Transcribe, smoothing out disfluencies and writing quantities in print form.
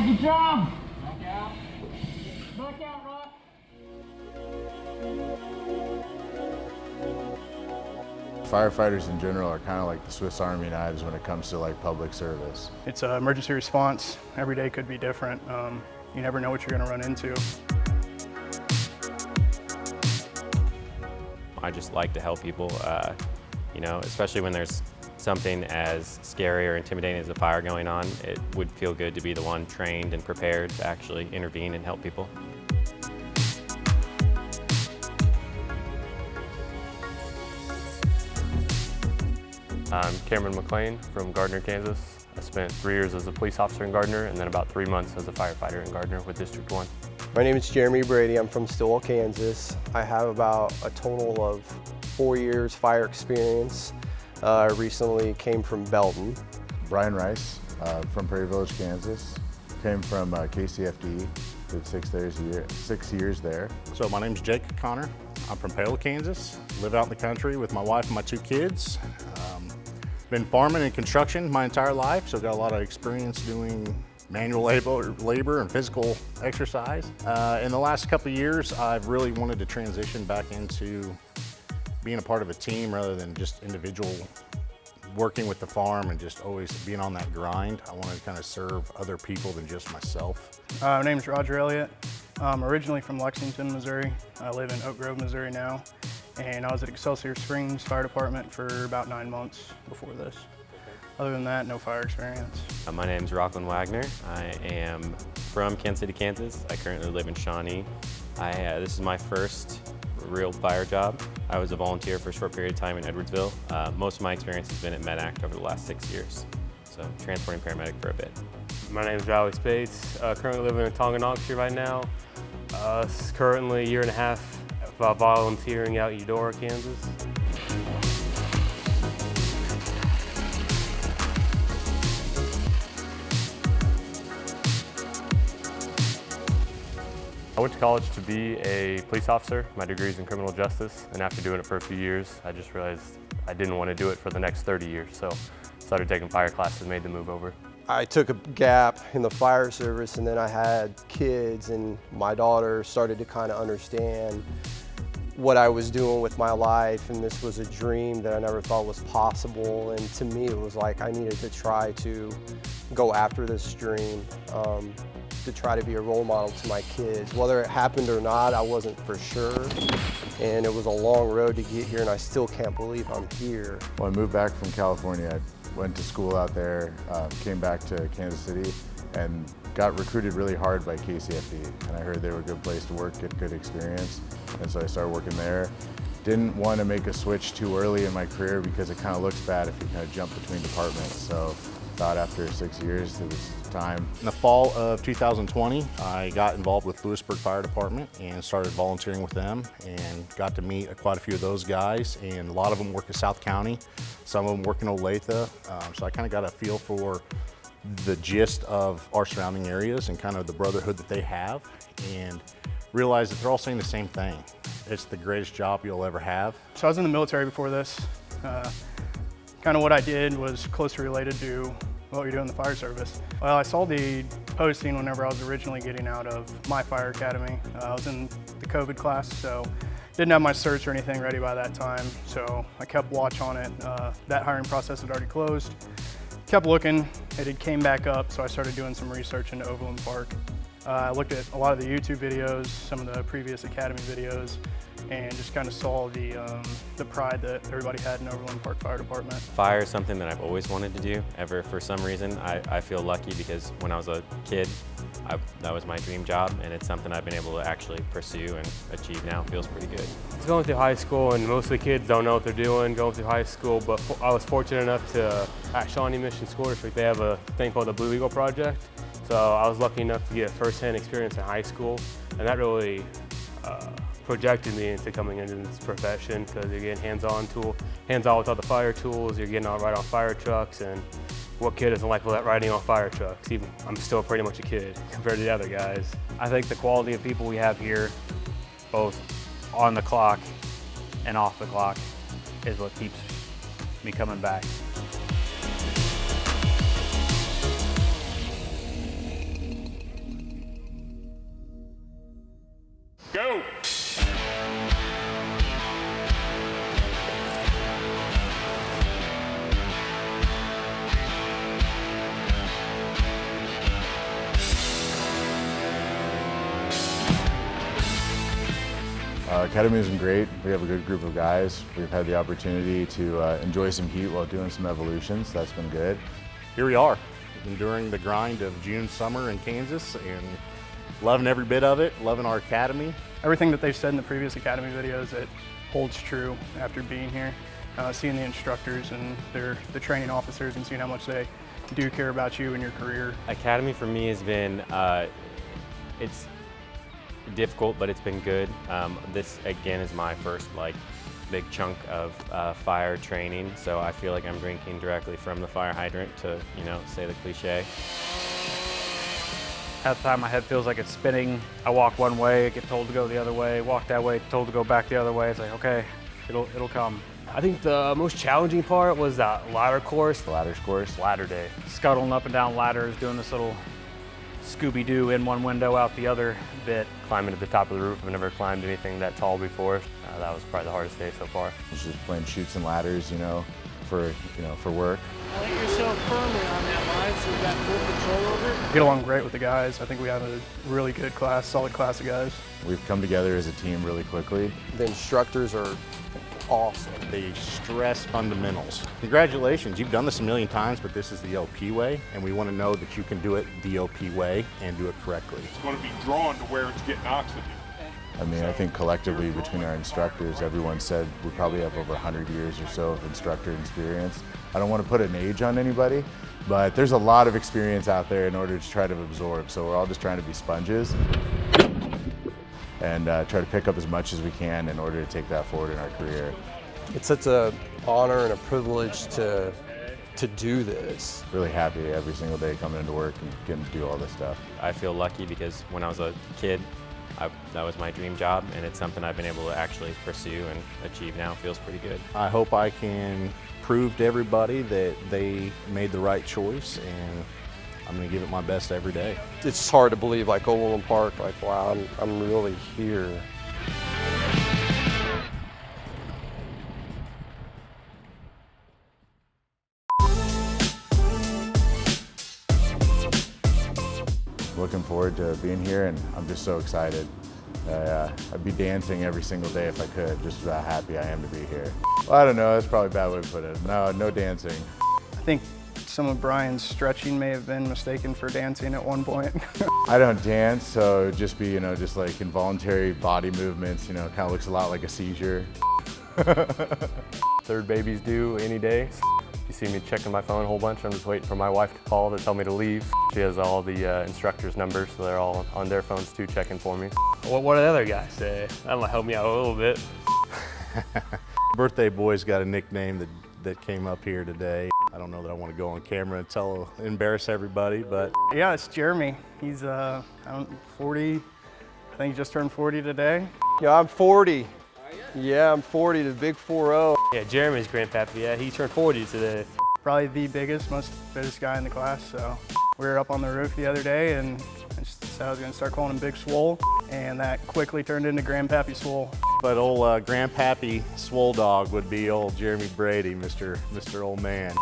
Good job! Back out. Back out, Rock. Firefighters in general are kind of like the Swiss Army knives when it comes to like public service. It's an emergency response. Every day could be different. You never know what you're going to run into. I just like to help people, you know, especially when there's something as scary or intimidating as a fire going on. It would feel good to be the one trained and prepared to actually intervene and help people. I'm Cameron McLean from Gardner, Kansas. I spent 3 years as a police officer in Gardner and then about 3 months as a firefighter in Gardner with District 1. My name is Jeremy Brady. I'm from Stillwell, Kansas. I have about a total of 4 years fire experience. I recently came from Belton. Brian Rice from Prairie Village, Kansas. Came from KCFD, did 6 years there. So my name's Jake Connor. I'm from Paola, Kansas. Live out in the country with my wife and my 2 kids. Been farming and construction my entire life, so got a lot of experience doing manual labor and physical exercise. In the last couple of years, I've really wanted to transition back into being a part of a team rather than just individual working with the farm and just always being on that grind. I wanted to kind of serve other people than just myself. My name is Roger Elliott. I'm originally from Lexington, Missouri. I live in Oak Grove, Missouri now. And I was at Excelsior Springs Fire Department for about 9 months before this. Other than that, no fire experience. My name is Rockland Wagner. I am from Kansas City, Kansas. I currently live in Shawnee. This is my first real fire job. I was a volunteer for a short period of time in Edwardsville. Most of my experience has been at MedAct over the last 6 years. So transporting paramedic for a bit. My name is Riley Spades. Currently living in Tonganoxie right now. Currently a year and a half volunteering out Eudora, Kansas. I went to college to be a police officer. My degree is in criminal justice, and after doing it for a few years, I just realized I didn't want to do it for the next 30 years, so started taking fire classes and made the move over. I took a gap in the fire service, and then I had kids, and my daughter started to kind of understand what I was doing with my life, and this was a dream that I never thought was possible. And to me, it was like I needed to try to go after this dream, to try to be a role model to my kids. Whether it happened or not, I wasn't for sure. And it was a long road to get here, and I still can't believe I'm here. When I moved back from California, I went to school out there, came back to Kansas City, and got recruited really hard by KCFD. And I heard they were a good place to work, get good experience. And so I started working there. Didn't want to make a switch too early in my career because it kind of looks bad if you kind of jump between departments. So thought after 6 years it was time. In the fall of 2020, I got involved with Lewisburg Fire Department and started volunteering with them and got to meet quite a few of those guys, and a lot of them work in South County, some of them work in Olathe, so I kind of got a feel for the gist of our surrounding areas and kind of the brotherhood that they have, and realized that they're all saying the same thing. It's the greatest job you'll ever have. So I was in the military before this. Kind of what I did was closely related to what we do in the fire service. Well, I saw the posting whenever I was originally getting out of my fire academy. I was in the COVID class, so didn't have my certs or anything ready by that time. So I kept watch on it. That hiring process had already closed. Kept looking, it had came back up, so I started doing some research into Overland Park. I looked at a lot of the YouTube videos, some of the previous academy videos, and just kind of saw the pride that everybody had in Overland Park Fire Department. Fire is something that I've always wanted to do. For some reason, I feel lucky because when I was a kid, that was my dream job, and it's something I've been able to actually pursue and achieve now. It feels pretty good. It's going through high school, and most of the kids don't know what they're doing going through high school, but I was fortunate enough to, at Shawnee Mission School District, they have a thing called the Blue Eagle Project. So I was lucky enough to get first-hand experience in high school, and that really projected me into coming into this profession because you're getting hands-on with all the fire tools, you're getting right on fire trucks, and what kid doesn't like riding on fire trucks? Even I'm still pretty much a kid compared to the other guys. I think the quality of people we have here, both on the clock and off the clock, is what keeps me coming back. Go! Academy has been great. We have a good group of guys. We've had the opportunity to enjoy some heat while doing some evolutions. That's been good. Here we are, enduring the grind of June summer in Kansas and loving every bit of it, loving our academy. Everything that they've said in the previous Academy videos, it holds true after being here. Seeing the instructors and the training officers and seeing how much they do care about you and your career. Academy for me has been, it's difficult, but it's been good. This again is my first big chunk of fire training, so I feel like I'm drinking directly from the fire hydrant, to say the cliche. Half the time my head feels like it's spinning. I walk one way, get told to go the other way, walk that way, told to go back the other way. It's like, okay, it'll come. I think the most challenging part was that ladder course. The ladders course. Ladder day. Scuttling up and down ladders, doing this little Scooby-Doo in one window, out the other bit. Climbing to the top of the roof. I've never climbed anything that tall before. That was probably the hardest day so far. It's just playing chutes and ladders, for work. Let yourself firmly on that line so you've got full control over it. Get along great with the guys. I think we have a really good class, solid class of guys. We've come together as a team really quickly. The instructors are awesome. They stress fundamentals. Congratulations, you've done this a million times, but this is the OP way, and we want to know that you can do it the OP way and do it correctly. It's going to be drawn to where it's getting oxygen. I think collectively between our instructors, everyone said we probably have over 100 years or so of instructor experience. I don't want to put an age on anybody, but there's a lot of experience out there in order to try to absorb. So we're all just trying to be sponges and try to pick up as much as we can in order to take that forward in our career. It's such an honor and a privilege to do this. Really happy every single day coming into work and getting to do all this stuff. I feel lucky because when I was a kid, that was my dream job, and it's something I've been able to actually pursue and achieve now. It feels pretty good. I hope I can prove to everybody that they made the right choice, and I'm going to give it my best every day. It's hard to believe, like Overland Park, wow, I'm really here. Looking forward to being here, and I'm just so excited. I'd be dancing every single day if I could, just how happy I am to be here. Well, I don't know, that's probably a bad way to put it. No dancing. I think some of Brian's stretching may have been mistaken for dancing at one point. I don't dance, so it'd just be, just like involuntary body movements, kind of looks a lot like a seizure. Third baby's due any day. You see me checking my phone a whole bunch. I'm just waiting for my wife to call to tell me to leave. She has all the instructors' numbers, so they're all on their phones too, checking for me. What do the other guys say? That'll help me out a little bit. Birthday boy's got a nickname that came up here today. I don't know that I want to go on camera and embarrass everybody, but. Yeah, it's Jeremy. He's 40. I think he just turned 40 today. Yeah, I'm 40. Yeah, I'm 40, the big 4-0. Yeah, Jeremy's grandpappy. Yeah, he turned 40 today. Probably the biggest, most fittest guy in the class. So we were up on the roof the other day, and I just decided I was going to start calling him Big Swole, and that quickly turned into Grandpappy Swole. But old Grandpappy Swole Dog would be old Jeremy Brady, Mr. Old Man.